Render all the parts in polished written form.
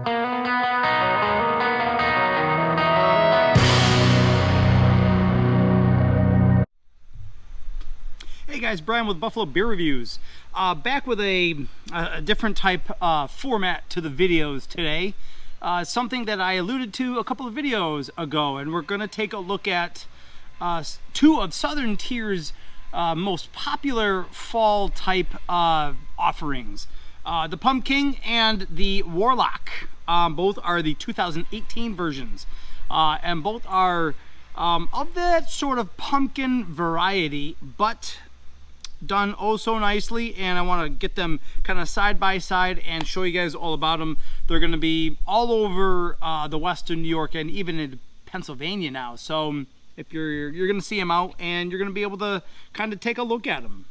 Hey guys, Brian with Buffalo Beer Reviews. Back with a different type format to the videos today. Something that I alluded to a couple of videos ago, and we're going to take a look at two of Southern Tier's most popular fall type offerings. The Pumpking and the Warlock. Both are the 2018 versions, and both are of that sort of pumpkin variety, but done oh so nicely. And I want to get them kind of side by side and show you guys all about them. They're going to be all over the western New York and even in Pennsylvania now, so if you're going to see them out, and you're going to be able to kind of take a look at them.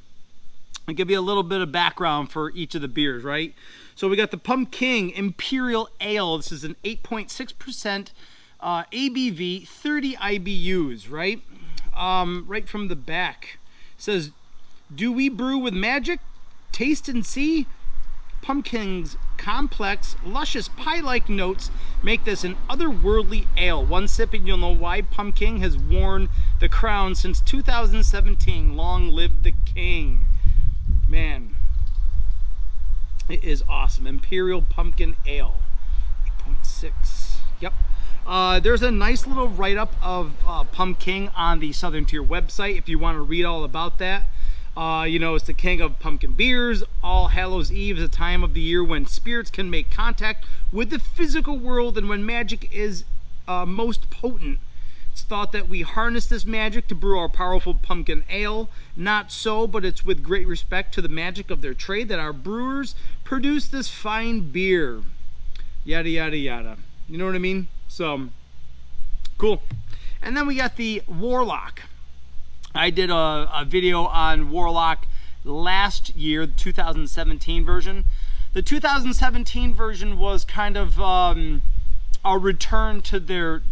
I'll give you a little bit of background for each of the beers, right? So we got the Pumpking Imperial Ale. This is an 8.6% ABV, 30 IBUs, right? Right from the back. It says, do we brew with magic? Taste and see. Pumpkin's complex, luscious pie-like notes make this an otherworldly ale. One sip and you'll know why Pumpking has worn the crown since 2017. Long live the king. Man, it is awesome. Imperial Pumpkin Ale, 8.6. Yep. There's a nice little write-up of Pumpking on the Southern Tier website if you want to read all about that. You know, it's the king of pumpkin beers. All Hallows Eve is a time of the year when spirits can make contact with the physical world and when magic is most potent. It's thought that we harness this magic to brew our powerful pumpkin ale. Not so, but it's with great respect to the magic of their trade that our brewers produce this fine beer. Yada, yada, yada. You know what I mean? So, cool. And then we got the Warlock. I did a video on Warlock last year, the 2017 version. The 2017 version was kind of a return to their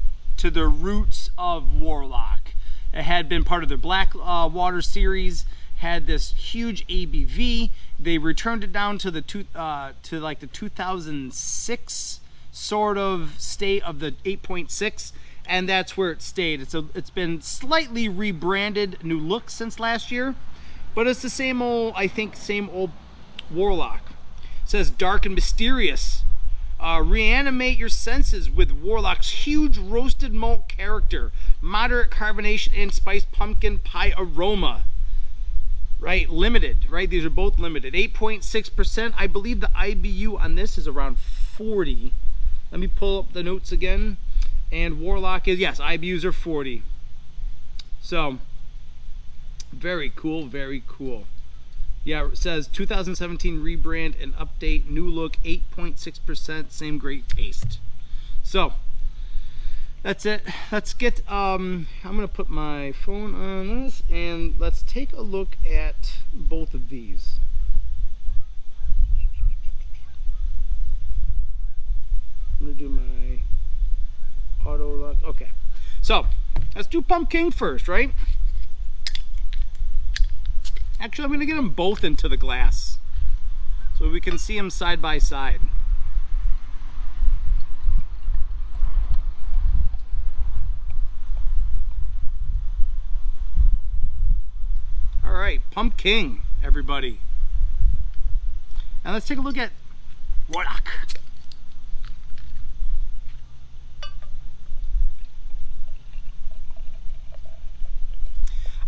roots of Warlock. It had been part of their Black Water series, had this huge ABV. They returned it down to like the 2006 sort of state of the 8.6. And that's where it stayed. It's been slightly rebranded, new look since last year, but it's the same old, I think, same old Warlock. It says dark and mysterious. Reanimate your senses with Warlock's huge roasted malt character, moderate carbonation, and spiced pumpkin pie aroma. Right, limited, right? These are both limited. 8.6%. I believe the IBU on this is around 40. Let me pull up the notes again. And Warlock is, yes, IBUs are 40. So, very cool, very cool. Yeah, it says 2017 rebrand and update, new look, 8.6%, same great taste. So, that's it. Let's get, I'm going to put my phone on this, and let's take a look at both of these. I'm going to do my auto lock. Okay, so let's do Pumpking first, right? Actually, I'm gonna get them both into the glass so we can see them side by side. All right, Pumpking, everybody. Now let's take a look at Warlock.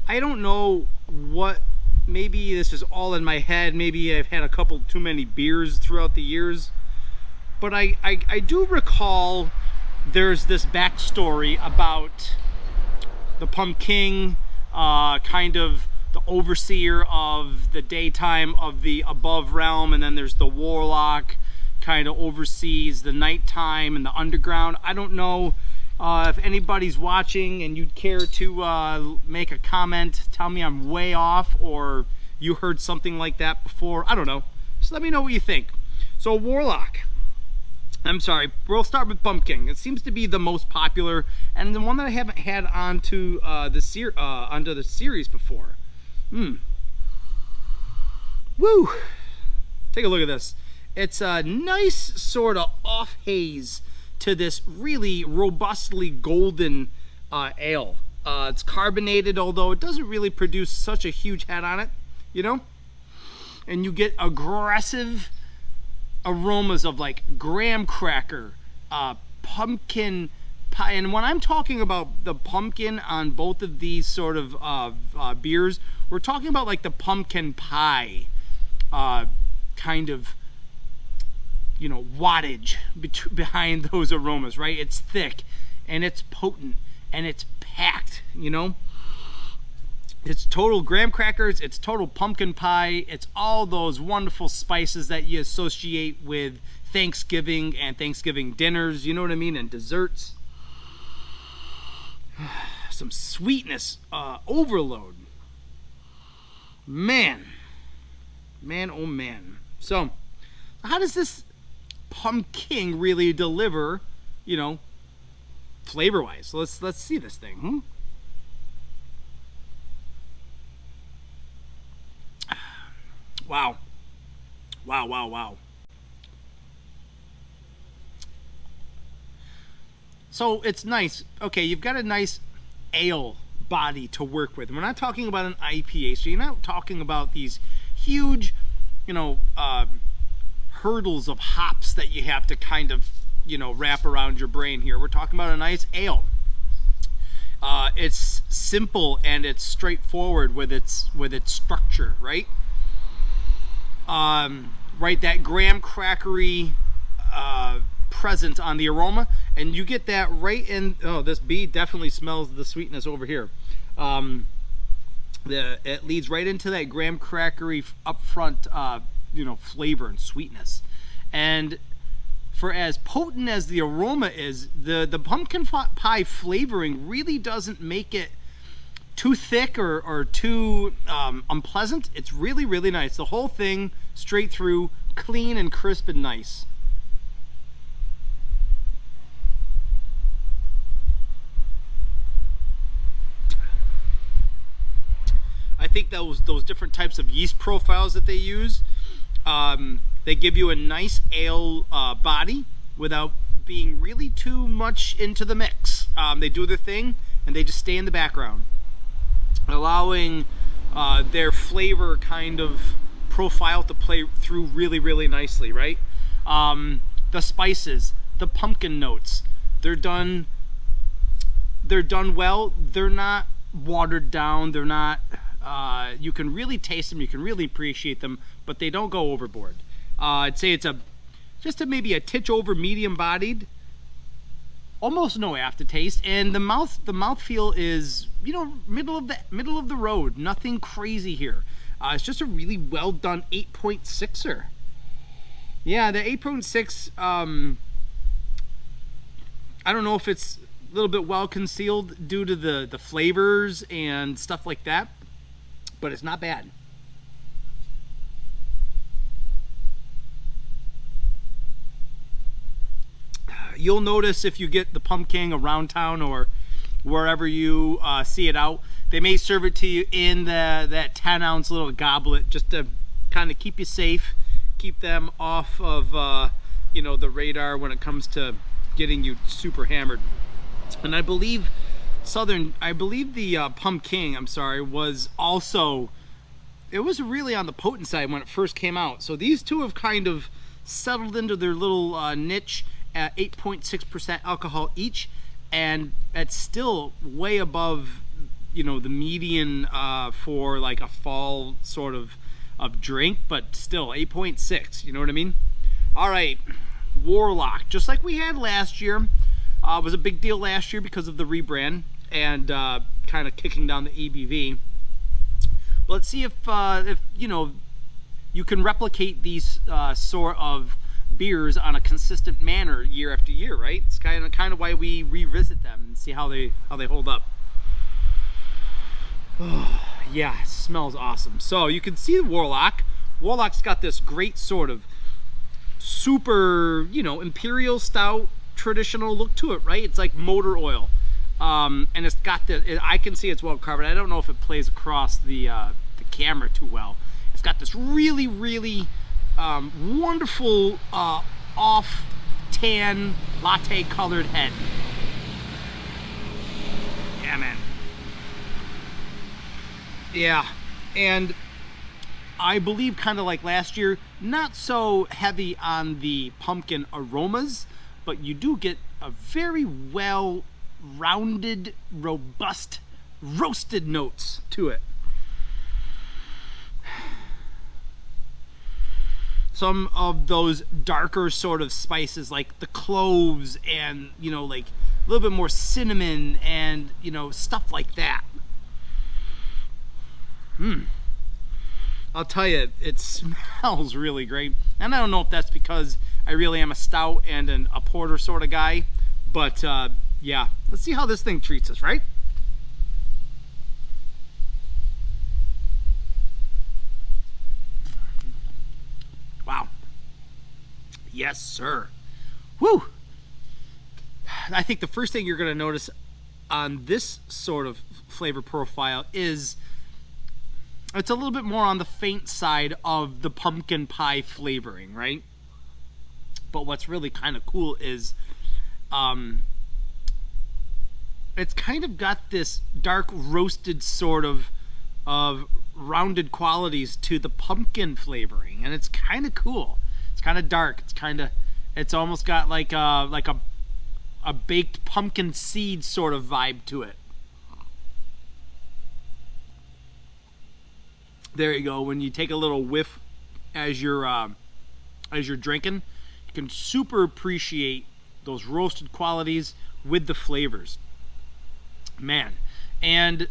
I don't know what, maybe this is all in my head, maybe I've had a couple too many beers throughout the years, but I do recall there's this backstory about the Pumpking, kind of the overseer of the daytime of the above realm, and then there's the Warlock, kind of oversees the nighttime and the underground. I don't know. If anybody's watching and you'd care to make a comment, tell me I'm way off or you heard something like that before. I don't know. Just let me know what you think. So Warlock. I'm sorry. We'll start with Pumpking. It seems to be the most popular and the one that I haven't had onto the series before. Woo! Take a look at this. It's a nice sort of off haze to this really robustly golden ale. It's carbonated, although it doesn't really produce such a huge head on it, you know? And you get aggressive aromas of like graham cracker, pumpkin pie. And when I'm talking about the pumpkin on both of these sort of beers, we're talking about like the pumpkin pie kind of, you know, wattage behind those aromas, right? It's thick and it's potent and it's packed, you know? It's total graham crackers, it's total pumpkin pie, it's all those wonderful spices that you associate with Thanksgiving and Thanksgiving dinners, you know what I mean, and desserts. Some sweetness overload. Man, oh man. So, how does this pumpkin really deliver, you know, flavor-wise? So let's see this thing. Wow. So it's nice. Okay, you've got a nice ale body to work with. We're not talking about an IPA, so you're not talking about these huge, you know, hurdles of hops that you have to kind of, you know, wrap around your brain here. We're talking about a nice ale. It's simple and it's straightforward with its structure, right? Right, that graham crackery presence on the aroma, and you get that right in. Oh, this bee definitely smells the sweetness over here. It leads right into that graham crackery upfront, you know, flavor and sweetness. And for as potent as the aroma is, the pumpkin pie flavoring really doesn't make it too thick or too unpleasant. It's really nice. The whole thing straight through, clean and crisp and nice. I think those different types of yeast profiles that they use, they give you a nice ale body without being really too much into the mix. They do their thing and they just stay in the background, allowing their flavor kind of profile to play through really nicely, right? The spices, the pumpkin notes, they're done well. They're not watered down. They're not, you can really taste them, you can really appreciate them, but they don't go overboard. I'd say it's maybe a titch over medium bodied, almost no aftertaste, and the mouthfeel is, you know, middle of the road. Nothing crazy here. It's just a really well done 8.6er. Yeah, the 8.6. I don't know if it's a little bit well concealed due to the flavors and stuff like that, but it's not bad. You'll notice if you get the pumpkin around town or wherever you see it out, they may serve it to you in that 10-ounce little goblet just to kind of keep you safe, keep them off of you know, the radar when it comes to getting you super hammered. And I believe the pumpkin, I'm sorry, was also, it was really on the potent side when it first came out. So these two have kind of settled into their little niche at 8.6% alcohol each, and it's still way above, you know, the median for like a fall sort of drink, but still 8.6, you know what I mean? All right, Warlock, just like we had last year, was a big deal last year because of the rebrand and kind of kicking down the ABV. Let's see if you know, you can replicate these sort of beers on a consistent manner year after year, right? It's kind of why we revisit them and see how they hold up. Oh, yeah, it smells awesome. So you can see the Warlock. Warlock's got this great sort of super, you know, imperial stout traditional look to it, right? It's like motor oil, and it's got I can see it's well carbonated. I don't know if it plays across the camera too well. It's got this really wonderful off tan latte colored head. Yeah, man. Yeah, and I believe kind of like last year, not so heavy on the pumpkin aromas, but you do get a very well rounded, robust, roasted notes to it. Some of those darker sort of spices like the cloves and, you know, like a little bit more cinnamon and, you know, stuff like that. I'll tell you, it smells really great. And I don't know if that's because I really am a stout and a porter sort of guy, but yeah, let's see how this thing treats us, right? Wow. Yes, sir. Woo! I think the first thing you're going to notice on this sort of flavor profile is it's a little bit more on the faint side of the pumpkin pie flavoring, right? But what's really kind of cool is it's kind of got this dark roasted sort of rounded qualities to the pumpkin flavoring, and it's kind of cool. It's kind of dark. It's almost got like a baked pumpkin seed sort of vibe to it. There you go. When you take a little whiff as you're drinking, you can super appreciate those roasted qualities with the flavors. Man, and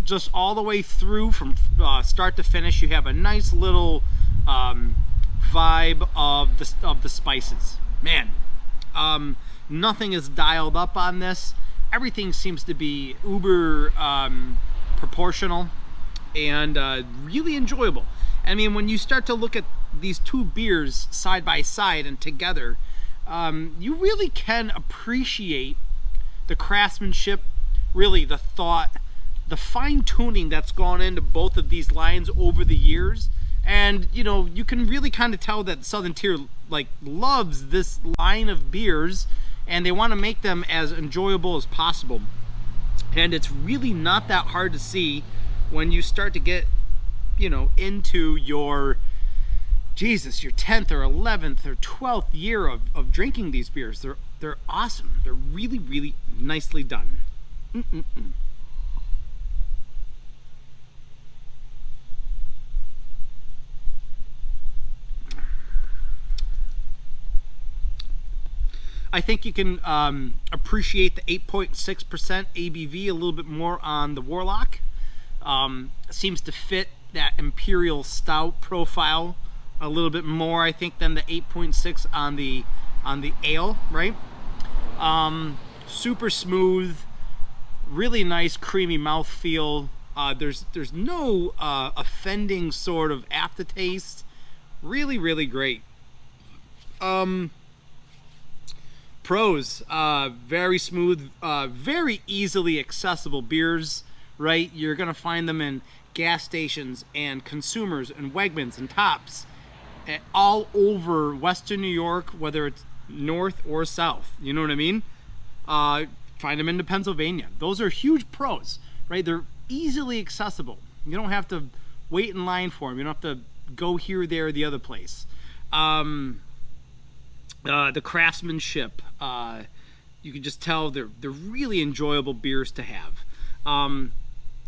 just all the way through from start to finish, you have a nice little vibe of the spices. Man, nothing is dialed up on this. Everything seems to be uber proportional and really enjoyable. I mean, when you start to look at these two beers side by side and together, you really can appreciate the craftsmanship, really the thought, the fine-tuning that's gone into both of these lines over the years. And you know, you can really kind of tell that Southern Tier like loves this line of beers, and they want to make them as enjoyable as possible. And it's really not that hard to see when you start to get, you know, into your 10th or 11th or 12th year of drinking these beers. They're awesome. They're really, really nicely done. I think you can appreciate the 8.6% ABV a little bit more on the Warlock. Seems to fit that Imperial Stout profile a little bit more, I think, than the 8.6 on the ale, right? Super smooth, really nice creamy mouthfeel. There's no offending sort of aftertaste. Really, really great. Pros, very smooth, very easily accessible beers, right? You're gonna find them in gas stations and consumers and Wegmans and Tops all over Western New York, whether it's north or south. You know what I mean? Find them into Pennsylvania. Those are huge pros, right? They're easily accessible. You don't have to wait in line for them. You don't have to go here, there, or the other place. The craftsmanship, you can just tell they're really enjoyable beers to have.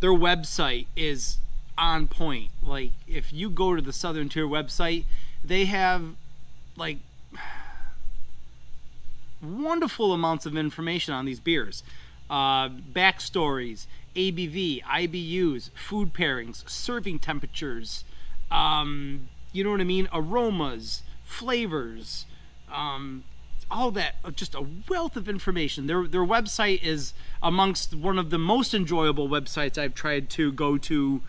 Their website is on point. Like, if you go to the Southern Tier website, they have like wonderful amounts of information on these beers. Backstories, ABV, IBUs, food pairings, serving temperatures, you know what I mean? Aromas, flavors, all that, just a wealth of information. Their website is amongst one of the most enjoyable websites I've tried to go to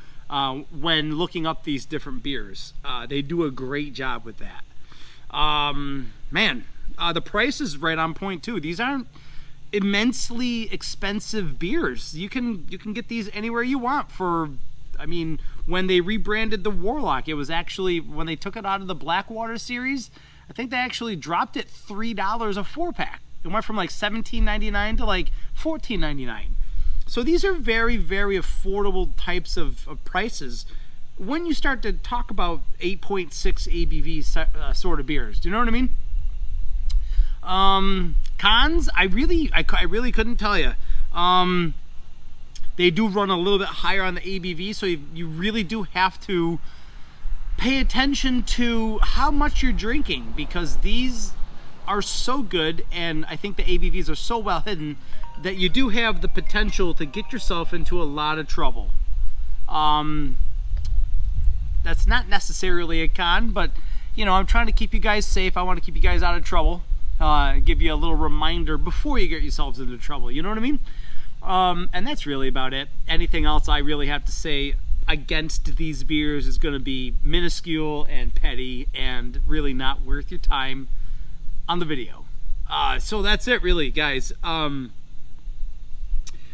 when looking up these different beers. They do a great job with that. Man, the price is right on point too. These aren't immensely expensive beers. You can get these anywhere you want for I mean, when they rebranded the Warlock, it was actually, when they took it out of the Blackwater series, I think they actually dropped it $3 a 4-pack. It went from like $17.99 to like $14.99. So these are very, very affordable types of prices when you start to talk about 8.6 ABV sort of beers. Do you know what I mean? Cons, I really couldn't tell you. They do run a little bit higher on the ABV, so you really do have to pay attention to how much you're drinking, because these are so good, and I think the ABVs are so well hidden that you do have the potential to get yourself into a lot of trouble. That's not necessarily a con, but you know, I'm trying to keep you guys safe. I want to keep you guys out of trouble. Give you a little reminder before you get yourselves into trouble. You know what I mean? And that's really about it. Anything else I really have to say against these beers is going to be minuscule and petty and really not worth your time on the video. So that's it really, guys.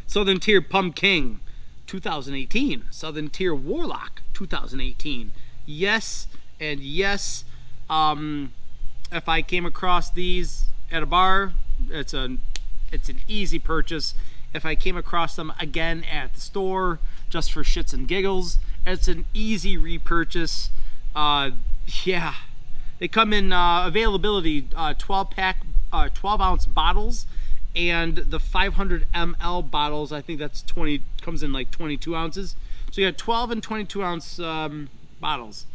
Southern Tier Pumpking 2018. Southern Tier Warlock 2018. Yes and yes. If I came across these at a bar, it's an easy purchase. If I came across them again at the store just for shits and giggles, it's an easy repurchase. Yeah, they come in availability 12-pack, 12-ounce bottles, and the 500 ml bottles. I think that's comes in like 22 ounces. So you got 12 and 22 ounce bottles.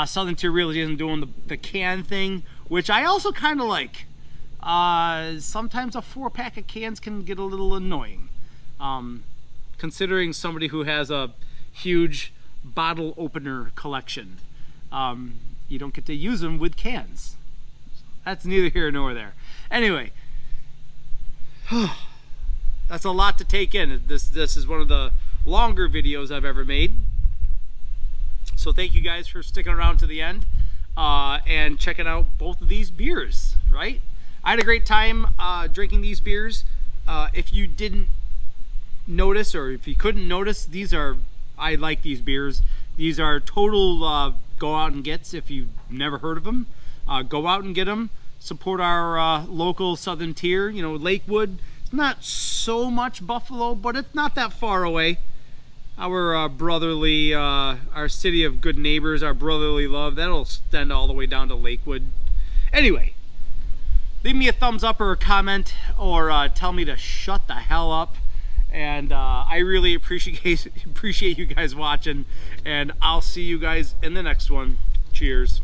Southern Tier really isn't doing the can thing, which I also kind of like. Sometimes a 4-pack of cans can get a little annoying. Considering somebody who has a huge bottle opener collection, you don't get to use them with cans. That's neither here nor there. Anyway, that's a lot to take in. This is one of the longer videos I've ever made. So thank you guys for sticking around to the end and checking out both of these beers, right? I had a great time drinking these beers. If you didn't notice, or if you couldn't notice, I like these beers. These are total go out and gets. If you've never heard of them, go out and get them. Support our local Southern Tier. You know, Lakewood. It's not so much Buffalo, but it's not that far away. Our brotherly, our city of good neighbors, our brotherly love, that'll extend all the way down to Lakewood. Anyway, leave me a thumbs up or a comment, or tell me to shut the hell up. And I really appreciate you guys watching, and I'll see you guys in the next one. Cheers.